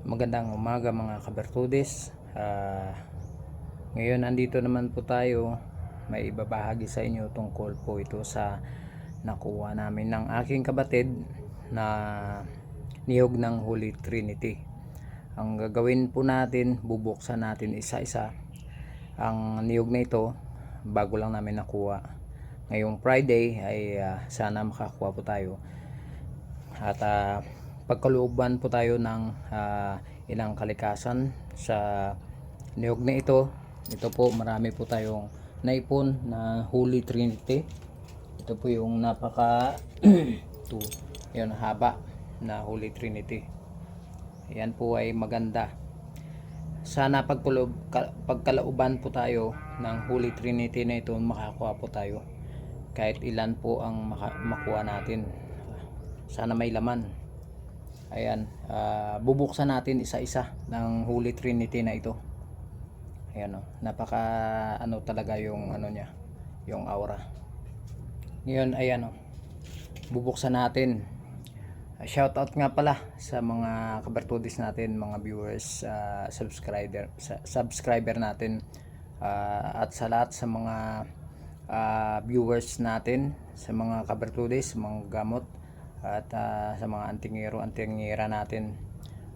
Magandang umaga mga kabertudes. Ngayon andito naman po tayo, may ibabahagi sa inyo tungkol po ito sa nakuha namin ng aking kapatid na niyog ng Holy Trinity. Ang gagawin po natin, bubuksan natin isa-isa ang niyog na ito bago lang namin nakuha. Ngayong Friday ay sana makakuha po tayo at pagkalooban po tayo ng ilang kalikasan sa niyog na ito. Ito po, marami po tayong naipon na Holy Trinity. Ito po yung napaka yun, haba na Holy Trinity. Yan po ay maganda. Sana pagkalooban po tayo ng Holy Trinity na ito, makakuha po tayo kahit ilan po ang makuha natin. Sana may laman. Ayan, bubuksan natin isa-isa ng Holy Trinity na ito. Ayan, napaka talaga yung niya, yung aura. Ngayon, ayan, bubuksan natin. Shoutout nga pala sa mga kabertudis natin, mga viewers, subscriber natin, at sa lahat sa mga viewers natin, sa mga kabertudis, mga gamot, at sa mga antingera natin.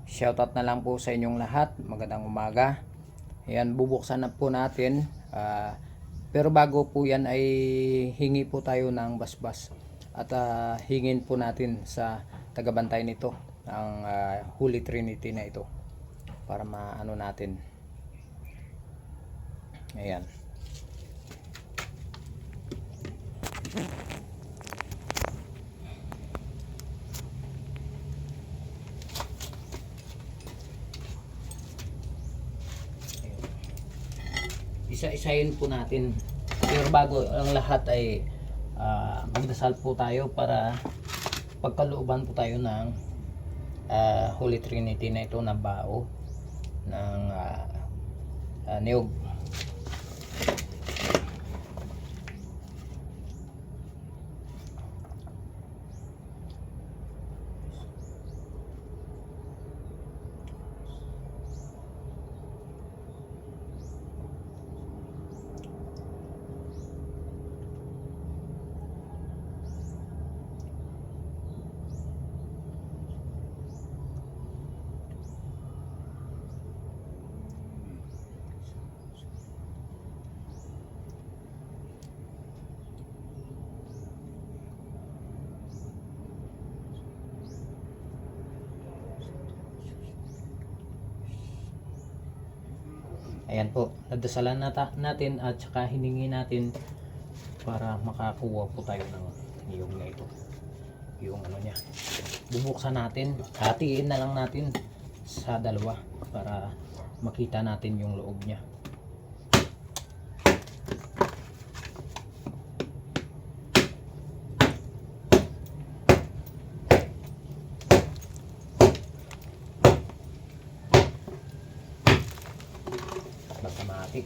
Shoutout na lang po sa inyong lahat. Magandang umaga. Ayan, bubuksan na po natin. Pero bago po yan ay hingi po tayo ng basbas at hingin po natin sa tagabantay nito ang Holy Trinity na ito para maano natin. Ayan. Isa-isahin po natin. Pero bago ang lahat ay magdasal po tayo para pagkalooban po tayo ng Holy Trinity na ito na bao ng niyog. Ayan po, nadasalan natin at saka hiningi natin para makakuha po tayo ng niyog na ito. Yung niya. Bubuksan natin, hatiin na lang natin sa dalawa para makita natin yung loob niya. Automatic.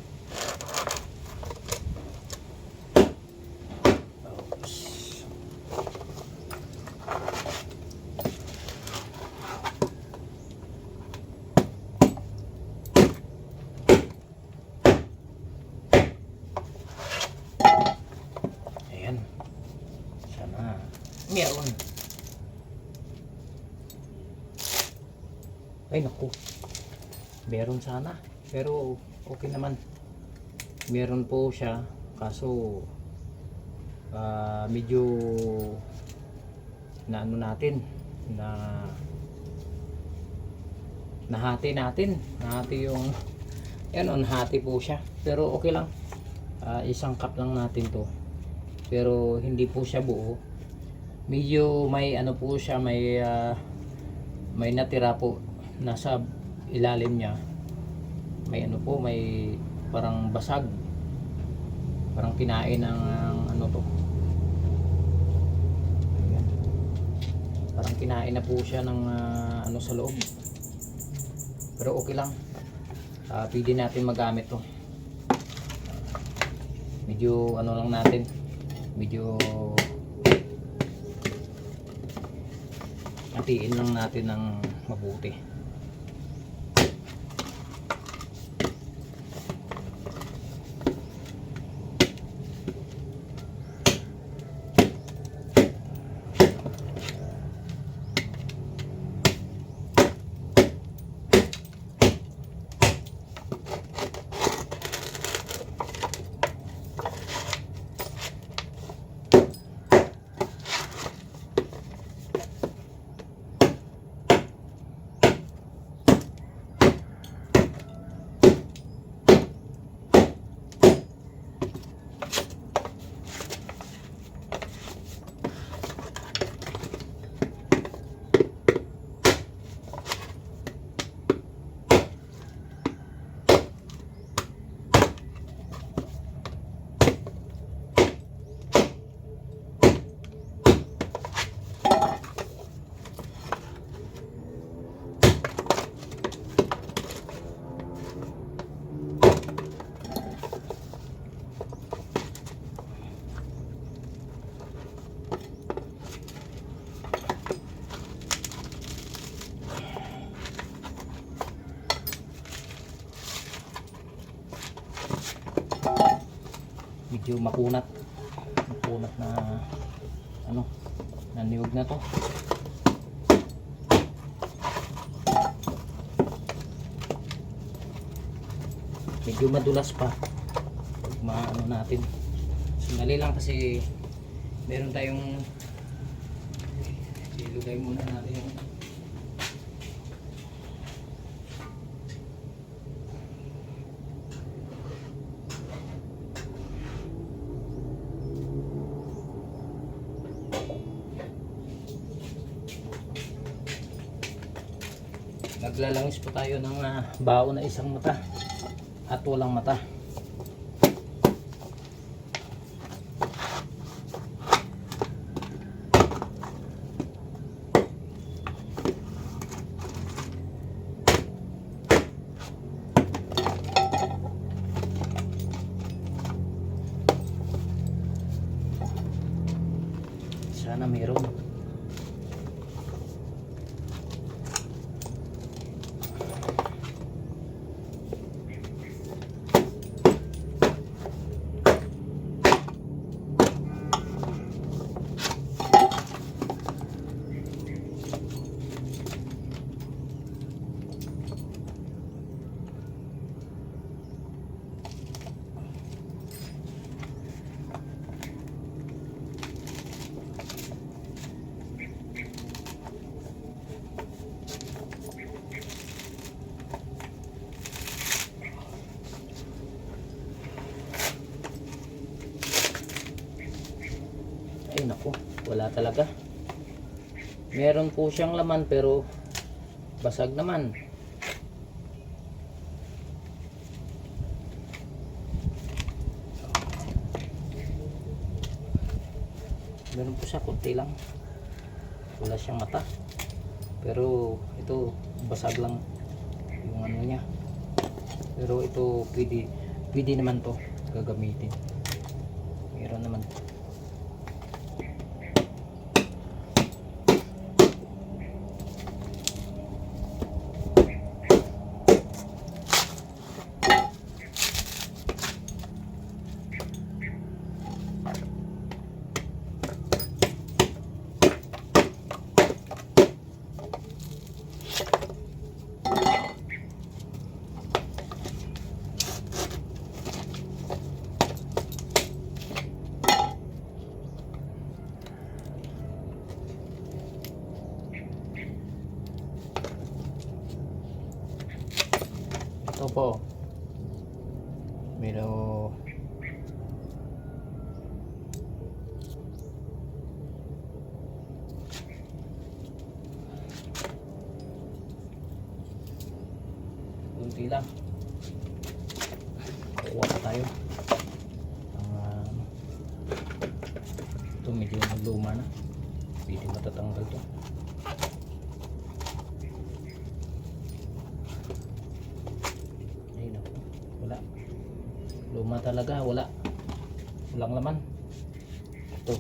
Ayan. Sana meron. Ay naku. Meron sana. Pero okay naman, meron po siya, kaso medyo na natin na nahati yung nahati po siya, pero okay lang. Isang cup lang natin to, pero hindi po siya buo, medyo may po siya, may natira po nasa ilalim niya. May may parang basag, parang kinain ng to. Ayan. Parang kinain na po siya ng sa loob, pero okay lang. Pwede natin magamit to. Medyo lang natin, medyo hatiin lang natin ng mabuti. medyo makunat na ano, na niyog na to. Medyo madulas pa pag maano natin. Sandali lang kasi meron tayong ilugay muna natin yung naglalangis po tayo ng bao na isang mata at walang mata. Sana meron. Ay naku, wala talaga. Meron po siyang laman pero basag naman. Meron po siya, kunti lang. Wala siyang mata. Pero ito, basag lang yung ano niya. Pero ito, pwede naman to gagamitin. Meron naman. Ito po, pero kunti lang. Kuha pa tayo. Ito medyo luma na, hindi matatanggal to. Wala, luma talaga, walang laman. Ito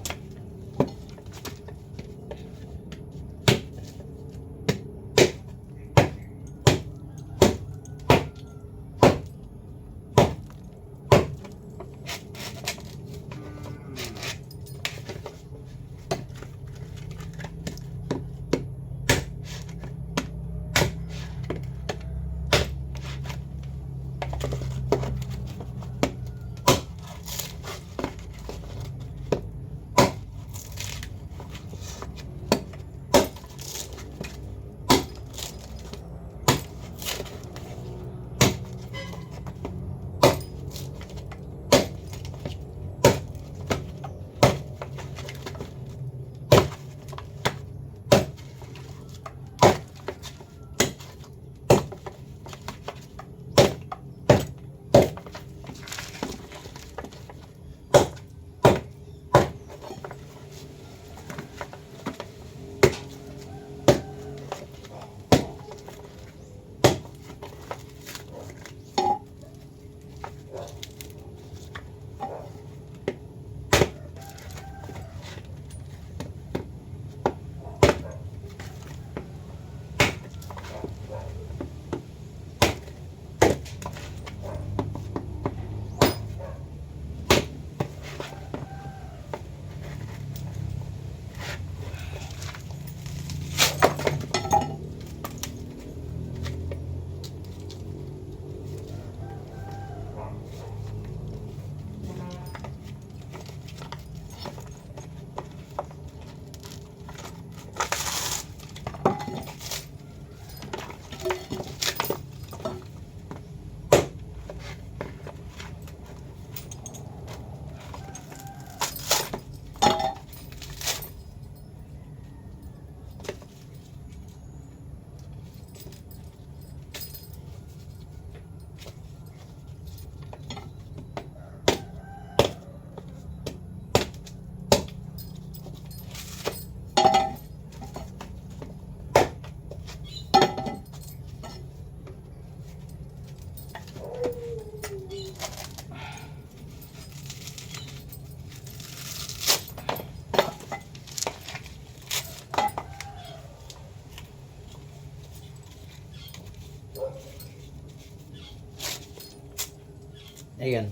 Ayan,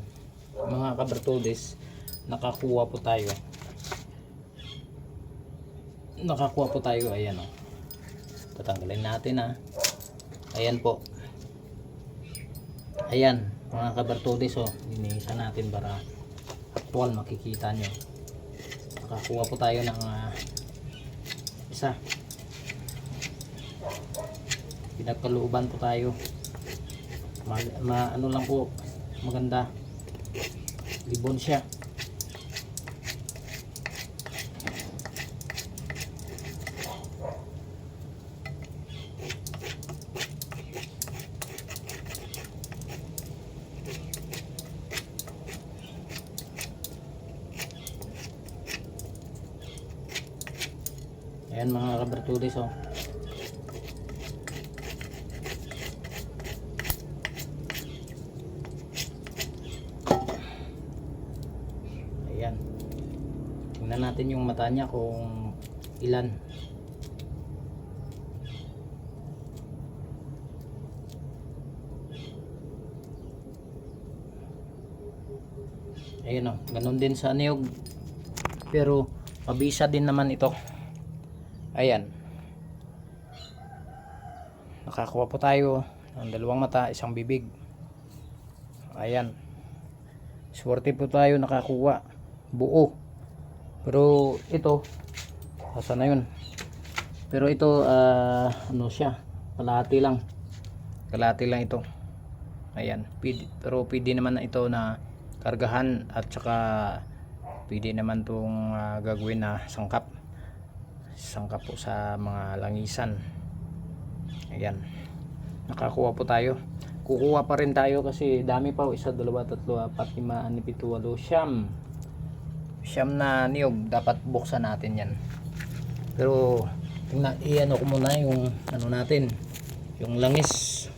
mga kabertudes, nakakuha po tayo. Ayan o. Tatanggalin natin ha. Ayan po. Ayan, mga kabertudes o. Linisan natin para actual makikita nyo. Nakakuha po tayo ng isa. Pinagkalooban po tayo. Ano lang po, maganda. Libon siya. Ayan mga kabertudes oh. Ayan. Tingnan natin yung mata niya kung ilan. Ayan oh. Ganun din sa niyog. Pero pabisa din naman ito. Ayan. Nakakuha po tayo ng dalawang mata, isang bibig. Ayan. Swerte po tayo nakakuha. Buo. Pero ito, asa na yun? Pero ito, ano siya? Kalahati lang. Kalahati lang ito. Ayan. Pero pwede naman na ito na kargahan at saka pwede naman itong gagawin na sangkap po sa mga langisan. Ayan, nakakuha po tayo. Kukuha pa rin tayo kasi dami pa. 1, 2, 3, 4, 5, 6, 7, 8 siyam na niyog. Dapat buksan natin yan. Pero tingnan, i-ano ko muna yung ano natin, yung langis,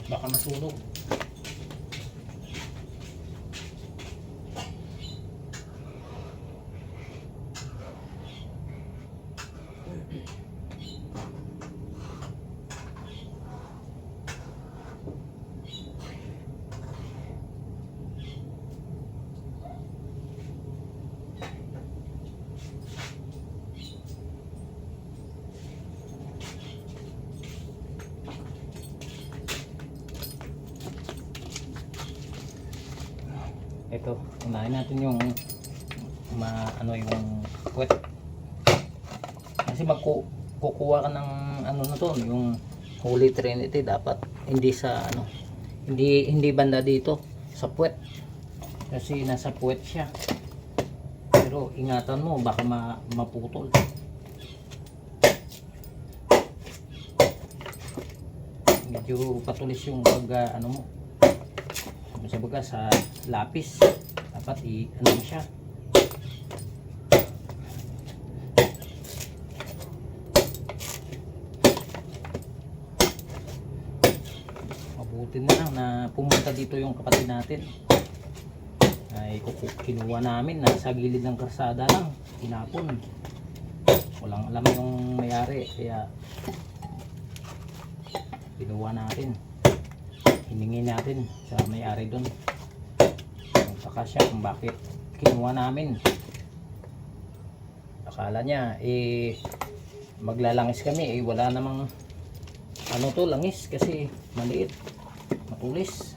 baka masunog. Ito, unahin natin yung yung puwet. Kasi kukuha ka ng ano na to, yung Holy Trinity, dapat hindi sa hindi banda dito sa puwet. Kasi nasa puwet siya. Pero ingatan mo baka maputol. Medyo patulis yung pag mo. Sa lapis dapat ano siya. Mabuti na lang na pumunta dito yung kapatid natin. Ay kinuha namin nasa gilid ng karsada lang, tinapon. Walang alam yung may-ari kaya kinuha natin. Hiningi natin sa may-ari doon. Saka siya kung bakit kinuha namin. Akala niya maglalangis kami, wala namang ano to langis kasi maliit, matulis.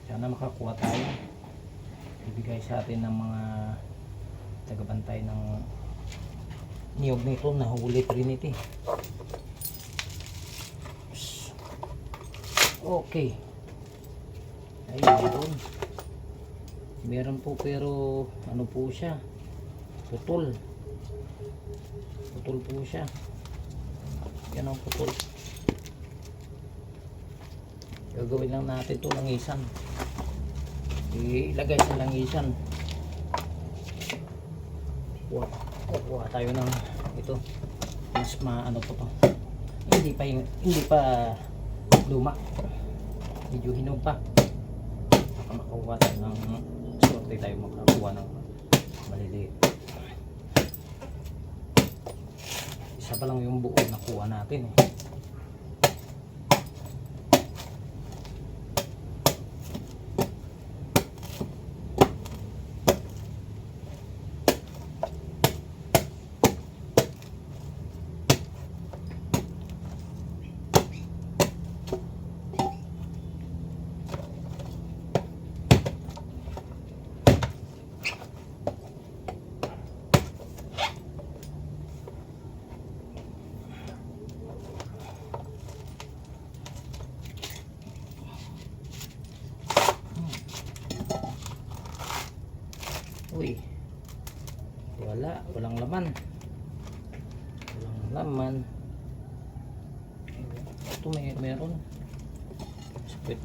Sana makakuha tayo, ibigay sa atin ng mga tagabantay ng niyog nito na Holy Trinity. Okay, ayun, meron po pero ano po siya, putol po siya. Yan ang putol. Gagawin lang natin ito langisan. Ilagay sa langisan. Kuha tayo ng ito. Mas maano po to. Hindi pa luma, medyo hinog pa. Baka makakuha tayo ng sorte, tayo makakuha ng maliliit. Isa pa lang yung buo nakuha natin eh. Uy, walang laman. Walang laman. Ito meron. Sakit.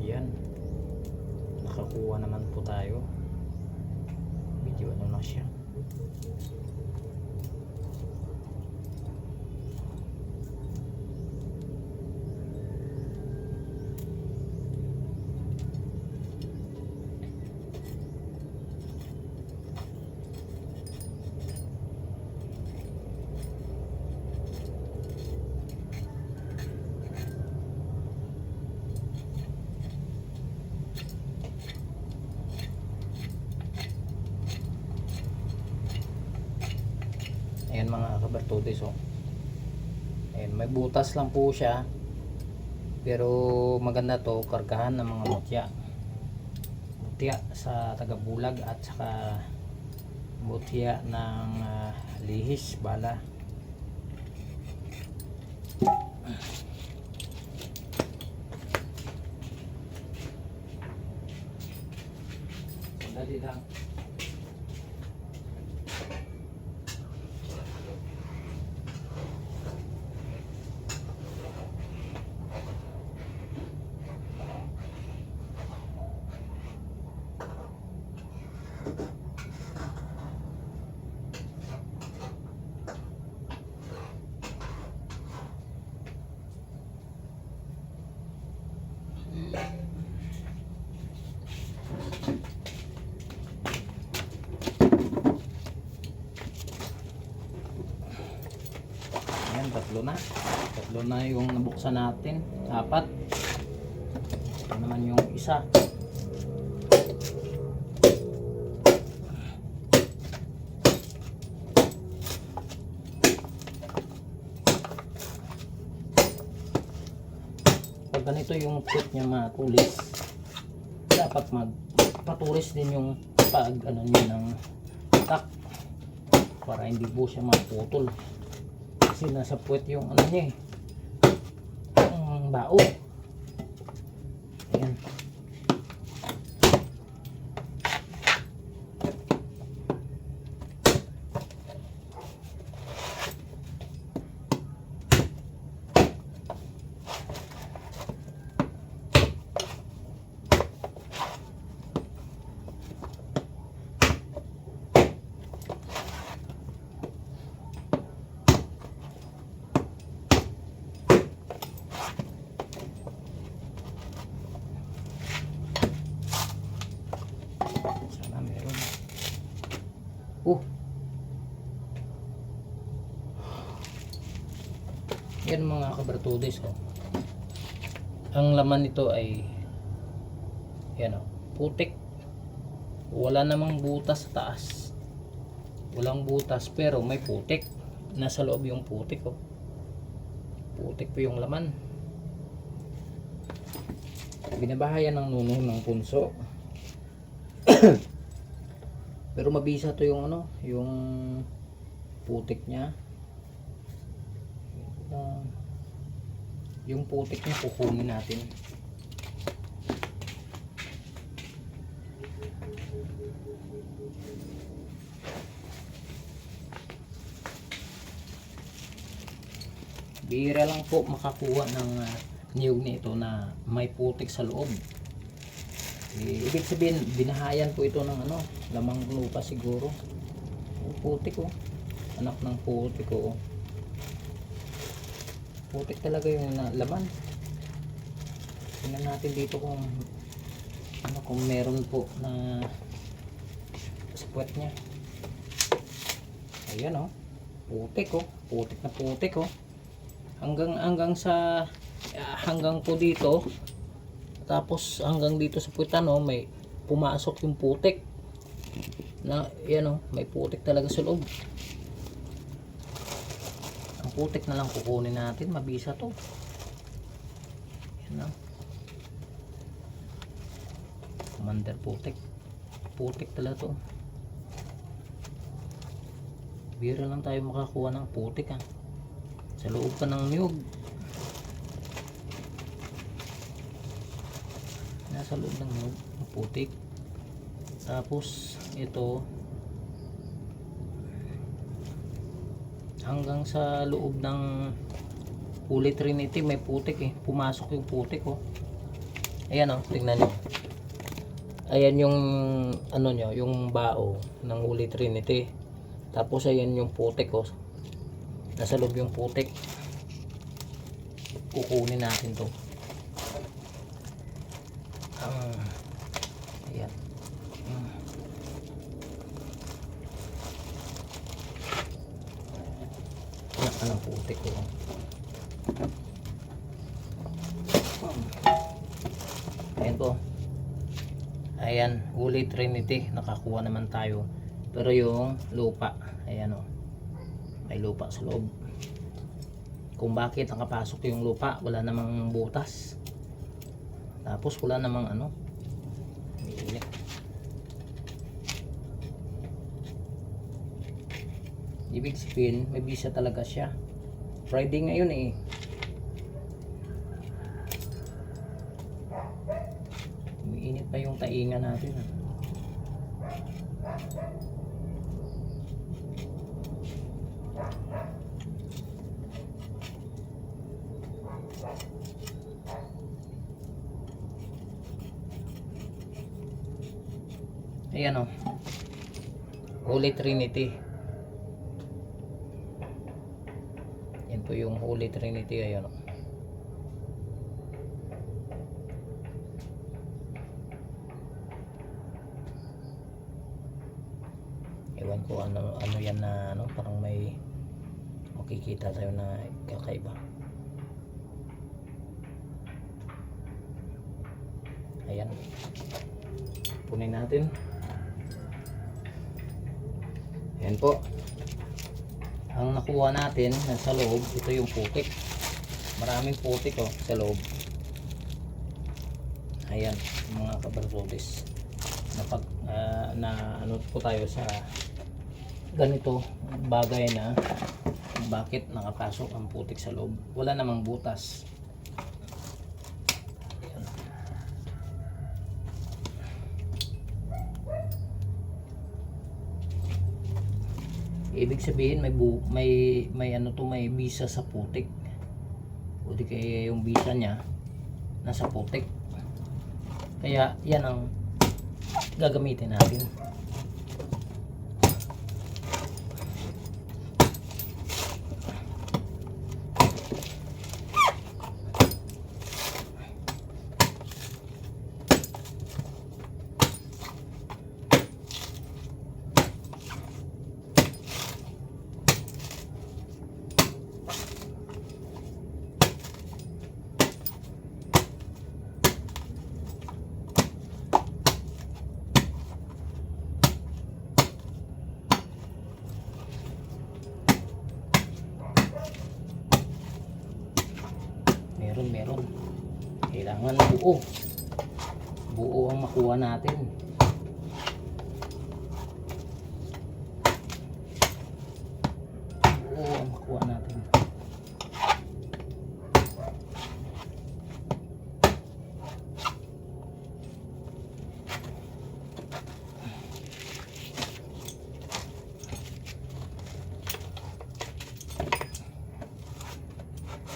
Ayan, nakakuha naman po tayo. Medyo ano na siya. Ayan mga kabartudes, oh. Ayan, may butas lang po siya. Pero maganda to, kargahan ng mga mutya. Mutya sa tagabulag at saka mutya ng lihis, bala. Dali lang. Ayan, tatlo na yung nabuksan natin, 4. Ito naman yung isa. Pag ganito yung tip niya matulis, dapat magpatulis din yung pag ano niya ng tak para hindi po siya maputol. Kasi nasa puwet yung ano niya eh, yung bao. Ayan. Ayan mga kabartudes, oh. Ang laman nito ay yan, oh, putik. Wala namang butas sa taas. Walang butas pero may putik. Nasa loob yung putik, oh. Putik po yung laman. Binabahayan ng nuno ng punso. Pero mabisa to yung ano, yung putik niya. Yung putik niya kukunin natin. Bihira lang po makakuha ng niyog nito na may putik sa loob. Ibig sabihin, binahayan po ito ng ano, lamang lupa siguro. Putik, oh. Anak ng putik, oh. Putik talaga yung laman. Tingnan natin dito kung ano, kung meron po na sa puwet niya. Ayan, oh. Putik, oh. Putik na putik, oh. Hanggang sa hanggang po dito, tapos hanggang dito sa puwitan, oh, may pumasok yung putik na yan, oh, may putik talaga sa loob. Ang putik na lang kukunin natin, mabisa to. Yan, oh. Commander putik. Putik talaga to. Bira lang tayo makakuha ng putik, ah, sa loob pa ng niyog. Nasa loob ng niyog, putik. Tapos ito hanggang sa loob ng Holy Trinity may putik, eh. Pumasok yung putik, oh. Ayan, oh, tingnan nyo. Ayan yung ano nyo, yung bao ng Holy Trinity. Tapos ayan yung putik, oh. Nasa loob yung putik. Kukunin natin to. Ayan. Anong putik ko. Ayan po. Ayan, Holy Trinity. Nakakuha naman tayo. Pero yung lupa, ayan, oh, may lupa sa loob. Kung bakit nakapasok yung lupa, wala namang butas. Tapos wala namang ano, umiinit. Ibig sabihin, may bisa talaga siya. Friday ngayon, eh. Umiinit pa yung tainga natin, ah. Ayan, oh, Holy Trinity. Yan po yung Holy Trinity. Ayan, oh. Ewan ko ano yan na ano, parang may makikita tayo na kakaiba. Ayan, punin natin. Ayan po. Ang nakuha natin sa loob, ito yung putik. Maraming putik, oh, sa loob. Ayan, mga kabartudes. Na ano po tayo sa ganito bagay na bakit nakapasok ang putik sa loob. Wala namang butas. Ayan. Ibig sabihin may ano to, may bisa sa putik. O di kaya yung bisa niya nasa putik. Kaya yan ang gagamitin natin. kailangan buo. Buo ang makuha natin. Buo ang makuha natin.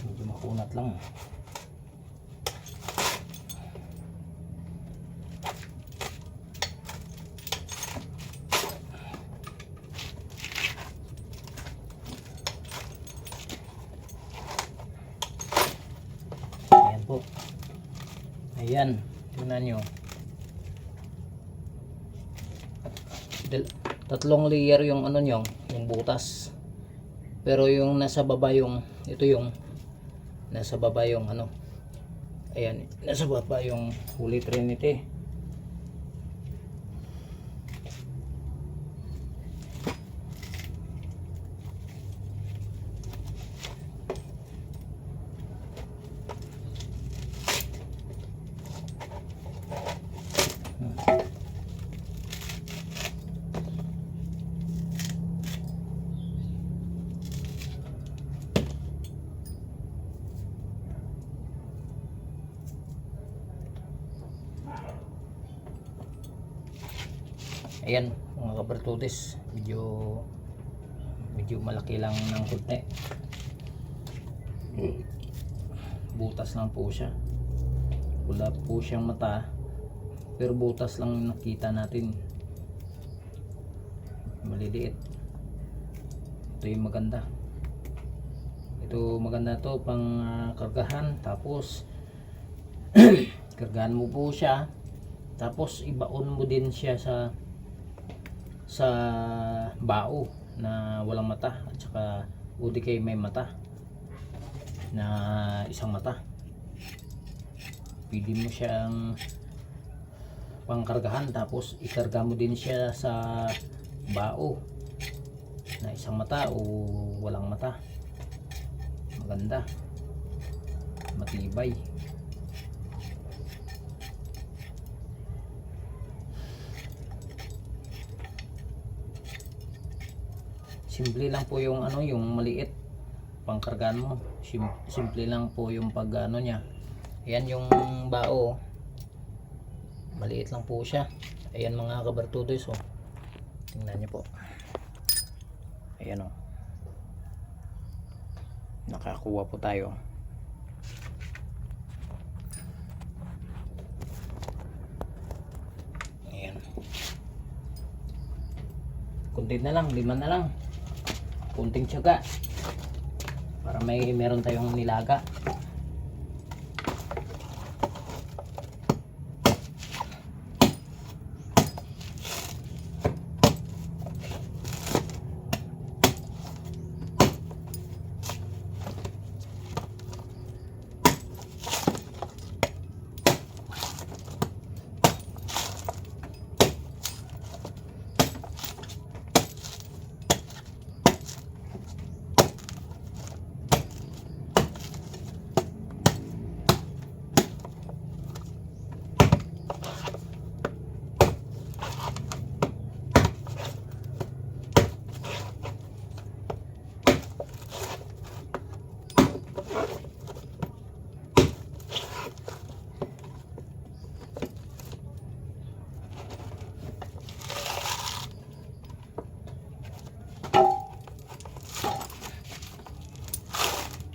Medyo makunat lang. Ayan po. Ayan. Tingnan nyo. Tatlong layer yung ano nyo, yung butas. Pero yung nasa baba yung, ito yung nasa baba yung ano. Ayan, nasa baba yung Holy Trinity. Ayan mga kabartudes, medyo malaki lang ng konti. Butas lang po siya. Wala po siyang mata, pero butas lang nakita natin. Maliliit. Ito yung maganda. Ito maganda to pang kargahan. Tapos kargahan mo po siya. Tapos ibaon mo din siya sa bao na walang mata, at saka UDK may mata na isang mata. Pili mo siyang pangkargahan, tapos ikarga mo din siya sa bao na isang mata o walang mata. Maganda, matibay. Simple lang po yung ano, yung maliit pangkargaan mo. Simple lang po yung pag ano niya. Ayan yung bao. Maliit lang po siya. Ayan mga kabartudoys, oh. Tingnan niyo po. Ayan, oh. Nakakuha po tayo. Ayan. Kunti na lang, 5 na lang. Kunting tiyaga para meron tayong nilaga.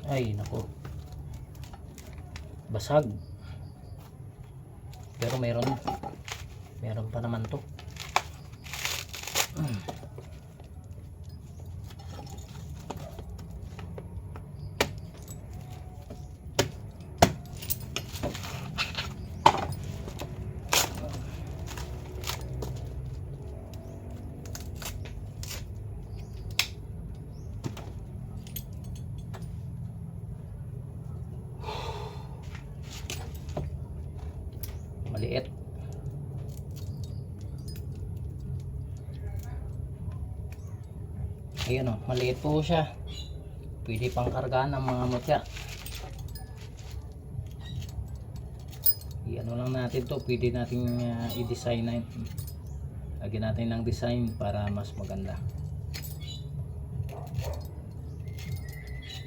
Ay nako, basag, pero meron pa naman to. Maliit. Ayun, oh, maliit po siya. Pwede pang kargaan ng mga mutya. i-ano lang natin to, pwede natin i-design na, lagyan natin ng design para mas maganda.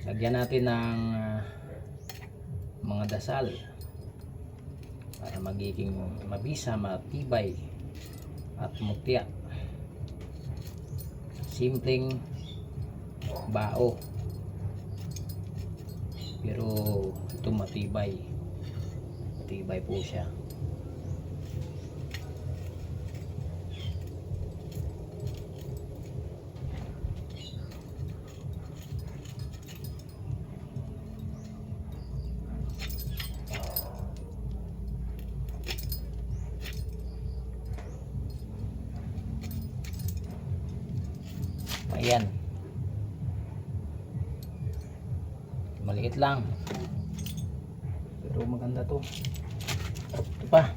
Lagyan natin ng mga dasal para magiging mabisa, matibay at mutya. Simpleng bao pero ito matibay po siya. Ayan, maliit lang pero maganda to. Ito pa,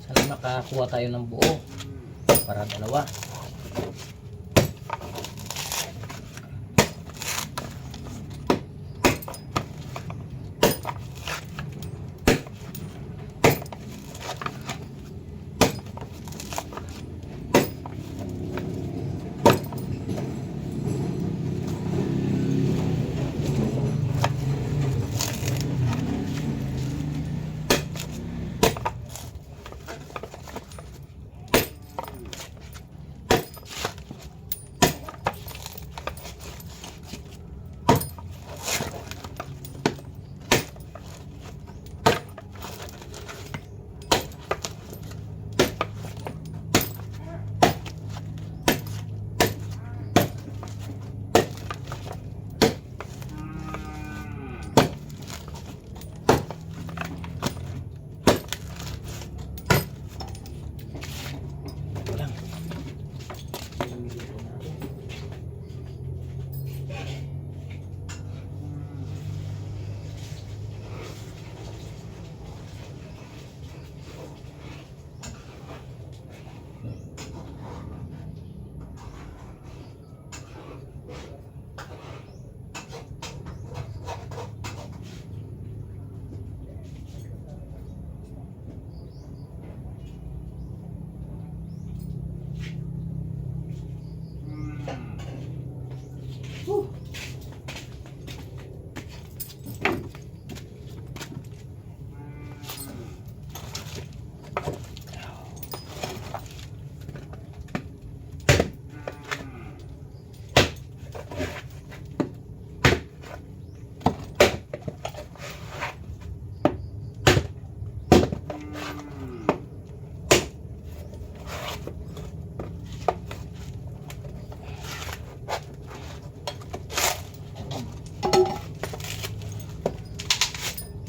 sana makakuha tayo ng buo para dalawa.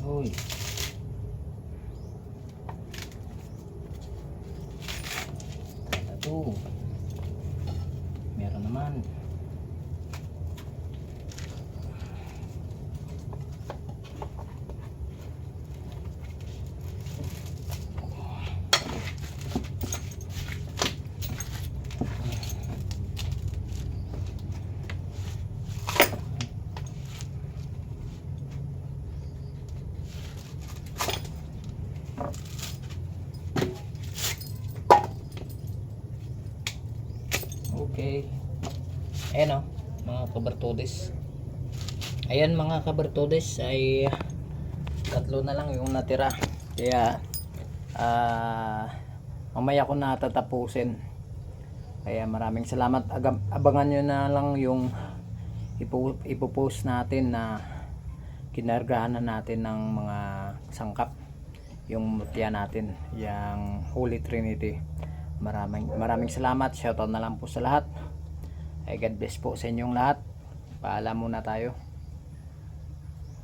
Uy, ito meron naman. Okay. Ayan o, mga kabartodes. Ayan mga kabartodes, ay tatlo na lang yung natira. Kaya mamaya ko na tatapusin. Kaya maraming salamat. Abangan nyo na lang yung ipopost natin na kinargahan na natin ng mga sangkap, yung mutya natin, yung Holy Trinity. Maraming salamat. Shoutout na lang po sa lahat. Ay God bless po sa inyong lahat. Paalam muna tayo.